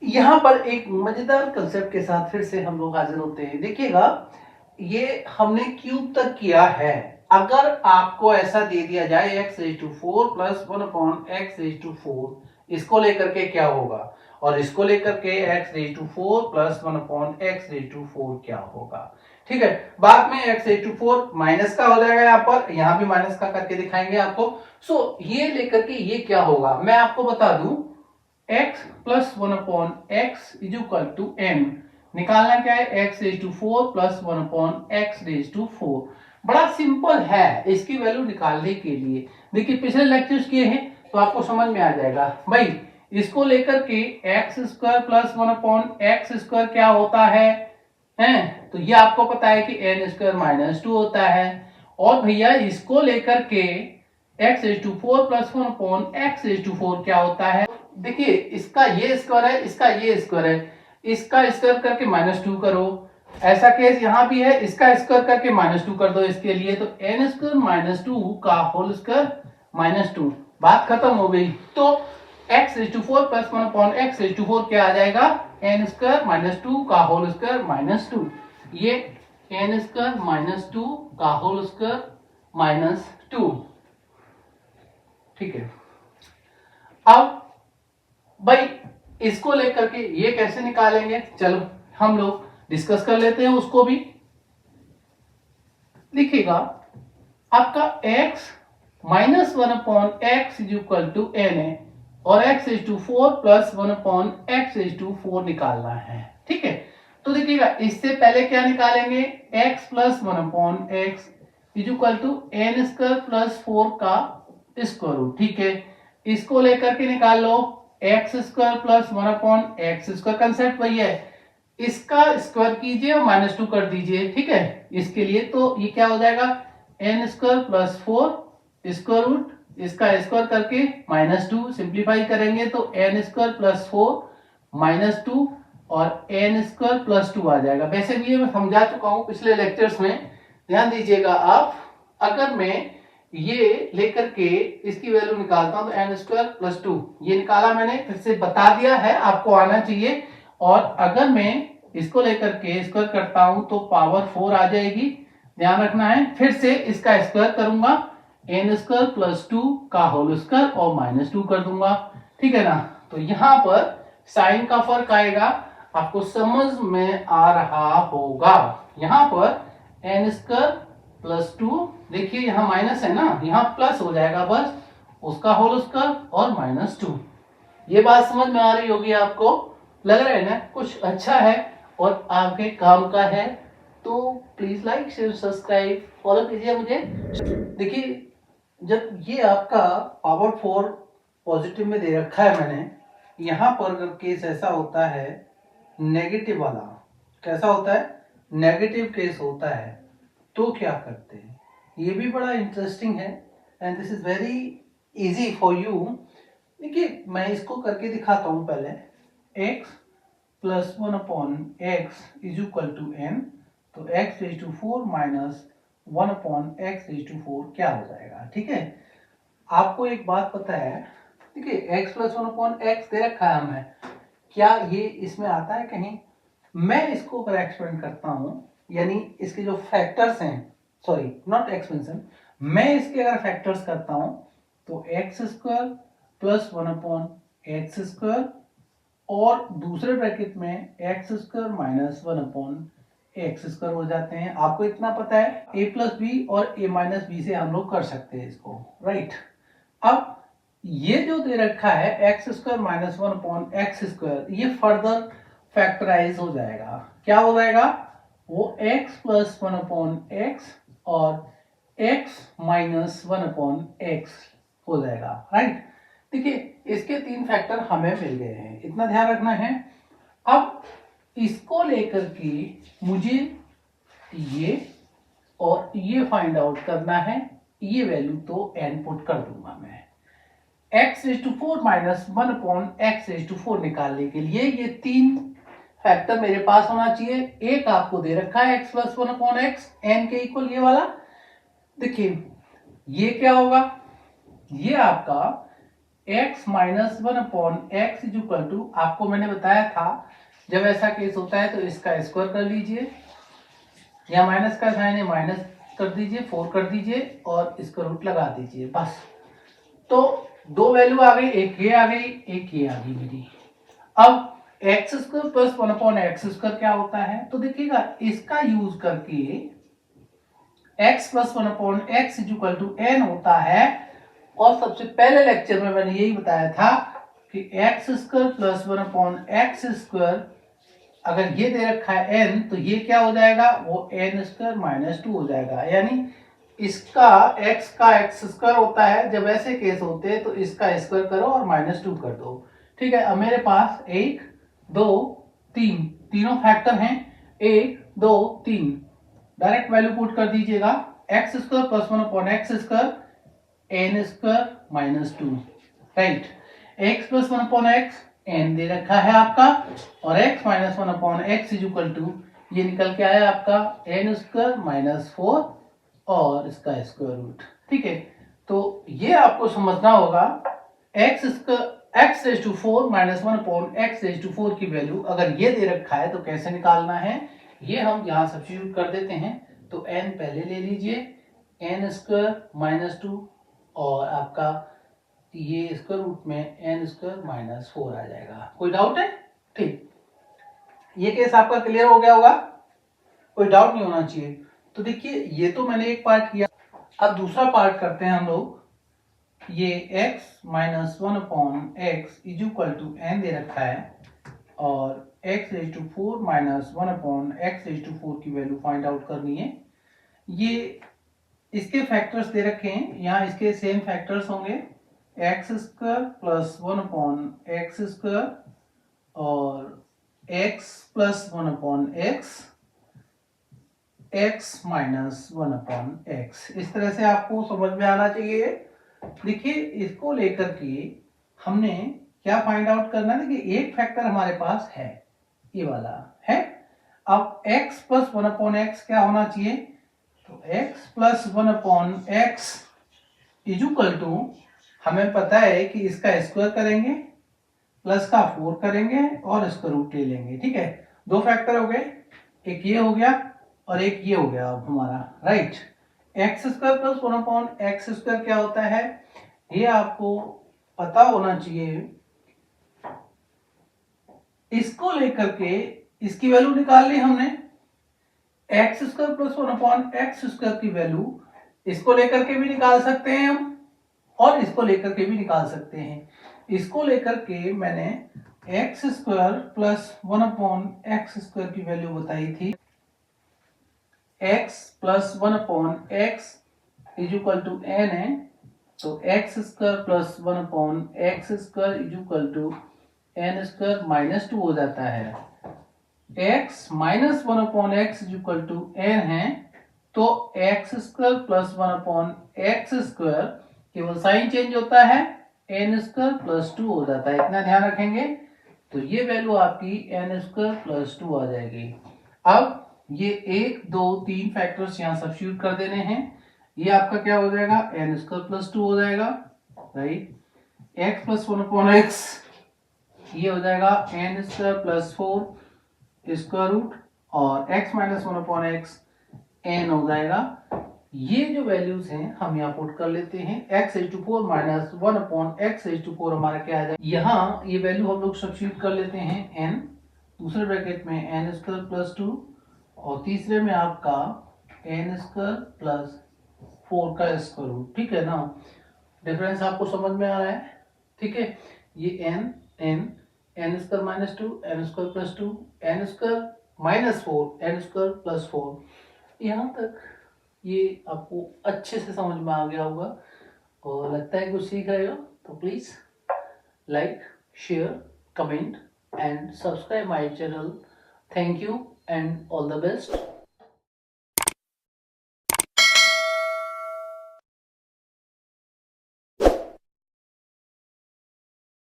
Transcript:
यहाँ पर एक मजेदार कंसेप्ट के साथ फिर से हम लोग हाजिर होते हैं। देखिएगा, ये हमने क्यूब तक किया है। अगर आपको ऐसा दे दिया जाए x⁴ प्लस 1/x⁴, इसको लेकर के क्या होगा, और इसको लेकर के x⁴ प्लस 1/x⁴ क्या होगा। ठीक है, बाद में x⁴ माइनस का हो जाएगा, यहाँ पर यहाँ भी माइनस का करके दिखाएंगे आपको। सो ये लेकर के ये क्या होगा, मैं आपको बता दूं, x plus 1/x is equal to n। निकालना क्या है, x⁴ प्लस 1/x⁴। बड़ा सिंपल है इसकी वैल्यू निकालने के लिए। देखिए पिछले लेक्चर्स किए हैं तो आपको समझ में आ जाएगा भाई। इसको लेकर के x² प्लस 1/x² क्या होता है, तो ये आपको पता है कि n² माइनस 2 होता है। और भैया इसको लेकर के x⁴ प्लस 1/x⁴ क्या होता है। देखिए इसका ये स्क्वायर है, इसका ये स्क्वायर है, इसका स्क्वायर करके -2 करो। ऐसा केस यहां भी है, इसका स्क्वायर करके -2 कर दो इसके लिए, तो n² - 2 का होल स्क्वायर -2। बात खत्म हो गई। तो x⁴ प्लस 1/x⁴ क्या आ जाएगा, n² - 2 का होल स्क्वायर -2। ये n² - 2 का होल स्क्वायर -2। ठीक है, अब भाई इसको लेकर के ये कैसे निकालेंगे, चलो हम लोग डिस्कस कर लेते हैं उसको भी। देखिएगा आपका x - 1/x is equal to n है, और x⁴ प्लस 1/x⁴ निकालना है। ठीक है, तो देखिएगा इससे पहले क्या निकालेंगे, x plus 1/x is equal to n² plus 4 का स्क्वायर रूट। ठीक है, इसको लेकर के निकाल लो x² प्लस 1/x²। कंसेप्ट वही है, इसका स्क्वायर कीजिए और -2 कर दीजिए। ठीक है, इसके लिए तो ये क्या हो जाएगा, n² प्लस 4 स्क्वायर रूट, इसका स्क्वायर करके -2 सिंप्लीफाई करेंगे तो n² प्लस 4 -2 और n² प्लस 2 आ जाएगा। वैसे भी ये मैं समझा चुका हूं पिछले लेक्चर्स में, ध्यान दीजिएगा आप। अगर मैं ये लेकर के इसकी वैल्यू निकालता हूं तो n² प्लस 2 ये निकाला मैंने, फिर से बता दिया है, आपको आना चाहिए। और अगर मैं इसको लेकर के स्क्वायर करता हूं तो पावर 4 आ जाएगी, ध्यान रखना है। फिर से इसका स्क्वायर करूंगा, n² प्लस 2 का होल स्क्वायर और -2 कर दूंगा। ठीक है ना, तो यहां पर साइन का फर्क आएगा, आपको समझ में आ रहा होगा। यहां पर n² प्लस 2, देखिए यहां माइनस है ना, यहां प्लस हो जाएगा बस, उसका होल स्क्वायर और -2। ये बात समझ में आ रही होगी आपको, लग रहा है ना कुछ अच्छा है और आपके काम का है। तो please like share subscribe follow कीजिए मुझे। देखिए जब ये आपका पावर 4 पॉजिटिव में दे रखा है मैंने, यहां पर अगर केस ऐसा होता है नेगेटिव वाला, कैसा होता है, नेगेटिव केस होता है, तो क्या करते हैं, ये भी बड़ा इंटरेस्टिंग है and this is very easy for you. देखिए मैं इसको करके दिखाता हूं पहले। x plus 1/x is equal to n, तो x⁴ माइनस 1/x⁴ क्या हो जाएगा। ठीक है, आपको एक बात पता है, देखिए x प्लस 1/x दे रखा है हमें, क्या ये इसमें आता है कहीं, मैं इसको अगर एक्सपेंड करता हूं, यानी इसके जो फैक्टर्स हैं, सॉरी नॉट एक्सपेंशन, मैं इसके अगर फैक्टर्स करता हूं तो x² प्लस 1/x² और दूसरे ब्रैकेट में x² माइनस 1/x² हो जाते हैं। आपको इतना पता है a प्लस बी और a माइनस बी से हम लोग कर सकते हैं इसको, राइट। अब ये जो दे रखा है x² माइनस 1/x², ये फर्दर फैक्टराइज हो जाएगा, क्या हो जाएगा, वो x प्लस 1/x और x माइनस 1/x हो जाएगा, राइट। देखिए इसके 3 फैक्टर हमें मिल गए हैं, इतना ध्यान रखना है। अब इसको लेकर के मुझे ये और ये फाइंड आउट करना है, ये वैल्यू तो n पुट कर दूंगा मैं। x⁴ माइनस 1/x⁴ निकालने के लिए ये 3 फैक्टर मेरे पास होना चाहिए। एक आपको दे रखा है x प्लस 1/x n के इक्वल, ये वाला। देखिए ये क्या होगा, ये आपका x minus 1/x is equal to, आपको मैंने बताया था जब ऐसा केस होता है तो इसका स्क्वायर कर लीजिए, या माइनस का साइन है माइनस कर दीजिए, 4 कर दीजिए और इसका रूट लगा दीजिए, बस। तो दो वैल्यू आ गई, एक ये आ गई, एक ये आ गई मेरी। अब x square plus 1/x square क्या होता है, तो देखिएगा इसका यूज करके x plus 1/x is equal to n होता है। और सबसे पहले लेक्चर में मैंने यही बताया था कि x square plus 1/x square, अगर ये दे रखा है n, तो ये क्या हो जाएगा, वो n स्क्वायर माइनस 2 हो जाएगा। यानी इसका x का x स्क्वायर होता है, जब ऐसे केस होते हैं तो इसका स्क्वायर करो और माइनस 2 कर दो। ठीक है, अब मेरे पास 1 2 3 तीनों फैक्टर हैं, 1 2 3, डायरेक्ट वैल्यू पुट कर दीजिएगा। X square plus 1/x square and square minus 2, right. X plus 1/x and दे रखा है आपका, और x minus 1/x is equal to, ये निकल के आया आपका एन स्क्वायर माइनस 4 और इसका स्क्वायर रूट। ठीक है, तो ये आपको समझना होगा x raise to 4 minus 1/x raise to 4 की वैल्यू अगर ये दे रखा है तो कैसे निकालना है, ये हम यहाँ सब्स्टिट्यूट कर देते हैं। तो n पहले ले लीजिए, n स्क्वायर माइनस 2 और आपका ये स्क्वायर रूट में n स्क्वायर माइनस 4 आ जाएगा। कोई डाउट है? ठीक, ये केस आपका क्लियर हो गया होगा, कोई डाउट नहीं होना चाहिए। तो देखिए ये तो मैंने एक पार्ट किया, अब दूसरा पार्ट करते हैं हम लोग। ये x minus 1/x is equal to n दे रखा है, और x raise to 4 minus 1/x raise to 4 की वैल्यू फाइंड आउट करनी है। ये इसके फैक्टर्स दे रखे हैं, यहाँ इसके सेम फैक्टर्स होंगे, x square plus 1/x square और x plus 1/x, x minus 1/x। इस तरह से आपको समझ में आना चाहिए। देखिए इसको लेकर के हमने क्या फाइंड आउट करना है, देखिए एक फैक्टर हमारे पास है, ये वाला है। अब x प्लस 1/x क्या होना चाहिए, तो x plus 1/x is equal to, हमें पता है कि इसका स्क्वायर करेंगे, प्लस का 4 करेंगे और इसका रूट ले लेंगे। ठीक है, दो फैक्टर हो गए, एक ये हो गया और एक ये हो गया अब हमारा, right. X square plus 1/x square क्या होता है, ये आपको पता होना चाहिए। इसको लेकर के इसकी वैल्यू निकाल ली हमने, x square plus 1/x square की वैल्यू इसको लेकर के भी निकाल सकते हैं हम, और इसको लेकर के भी निकाल सकते हैं। इसको लेकर के मैंने x square plus 1/x square की वैल्यू बताई थी, x plus 1/x is equal to n है, तो x square plus 1/x square is equal to n square minus 2 हो जाता है। x minus 1/x is equal to n है, तो x square plus 1/x square केवल साइन चेंज होता है, n स्क्वायर प्लस 2 हो जाता है। इतना ध्यान रखेंगे, तो ये वैल्यू आपकी n स्क्वायर प्लस 2 आ जाएगी। अब ये 1 2 3 फैक्टर्स यहाँ सब्स्टिट्यूट कर देने हैं, ये आपका क्या हो जाएगा, n स्क्वायर प्लस 2 हो जाएगा, राइट। x प्लस 1/x ये हो जाएगा n square plus 4 square root, और x माइनस 1/x n हो जाएगा। ये जो वैल्यूज हैं हम यहाँ पुट कर लेते हैं, x raise to 4 minus 1/x raise to 4 हमारा क्या आ जाएगा, यहाँ ये वैल्यू हम लोग सब्स्टिट्यूट कर लेते हैं n, दूसरे ब्रैकेट में n स्क्वायर प्लस 2 और तीसरे में आपका n स्क्वायर प्लस 4 का स्क्वायर रूट। ठीक है ना, डिफरेंस आपको समझ में आ रहा है? ठीक है, ये n square minus 2, n square plus 2, n square minus 4, n square plus 4, यहाँ तक ये आपको अच्छे से समझ में आ गया होगा, और लगता है कुछ सीख रहे हो, तो please like share comment and subscribe my channel. Thank you and all the best.